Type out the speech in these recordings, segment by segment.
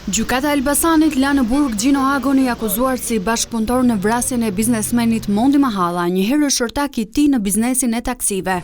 Gjykata e Elbasanit la në burg Gjino Agon i akuzuar si bashkëpunëtor në vrasjen e biznesmenit Mondi Mahalla, një herësh ortak i tij në biznesin e taksive.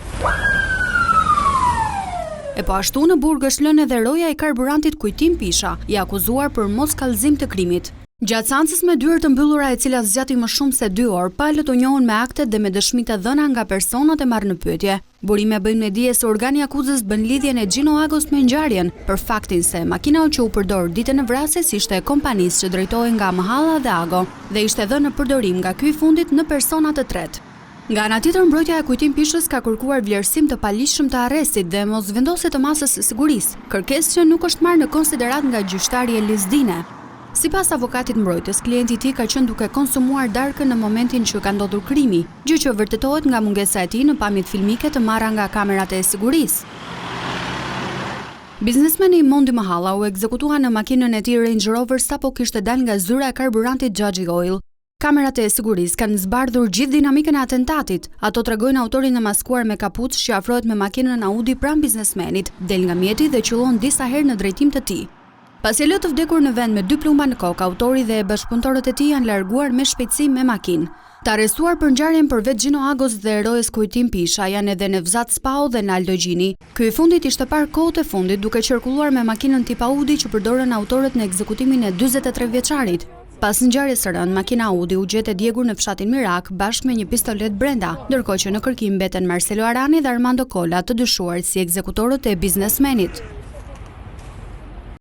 E po ashtu në burg është lënë edhe roja i karburantit Kujtim Pisha, i akuzuar për moskallëzim të krimit. Gjatë seancës me dyert të mbyllura, e cila zgjati më shumë se 2 orë, palët u njohën me aktet dhe me dëshmi të dhëna nga personat e marrë në pyetje. Burime bëjnë me dije se organi akuzës bën lidhjen e Gjino Agos me ngjarjen, për faktin se makina që u përdor ditën e vrasjes ishte e kompanisë që drejtohej nga Mahalla dhe Ago dhe ishte dhënë në përdorim nga ky i fundit në persona të tretë. Nga ana tjetër, mbrojtja e Kujtim Pishës ka kërkuar vlerësim të palishëm të arrestit dhe mosvendosje të masës së sigurisë, kërkesë që nuk është marrë në konsiderat nga gjyqtari Elizdine. Sipas avokatit mbrojtës, klienti i tij ka qenë duke konsumuar darkën në momentin që ka ndodhur krimi, gjë që vërtetohet nga mungesa e tij në pamjet filmike të marra nga kamerat e sigurisë. Biznesmeni Mondi Mahalla u ekzekutua në makinën e tij Range Rover sapo kishte dalë nga zyra e karburantit Xhaxhi Oil. Kamerat e sigurisë kanë zbardhur gjithë dinamikën e atentatit. Ato tregojnë autorin e maskuar me kapuç që afrohet me makinën Audi pranë biznesmenit, del nga mjeti dhe qëllon disa herë në drejtim të tij. Pasi lë të vdekur në vend me 2 plumba në kokë, autori dhe bashkëpunëtorët e tij janë larguar me shpejtësi me makinë. Të arrestuar për ngjarjen përveç Gjino Agos dhe erojes Kujtim Pisha janë edhe Nevzat Spau dhe Naldo Gjini. Ky i fundit ishte parë kohët e fundit duke qarkulluar me makinën tip Audi që përdorën autorët në ekzekutimin e 43 vjeçarit. Pas ngjarjes së rënd, makina Audi u gjet e djegur në fshatin Mirak bashkë me një pistolet brenda, ndërkohë që në kërkim mbeten Marcelo Arani dhe Armando Kola, të dyshuar si ekzekutorët e biznesmenit.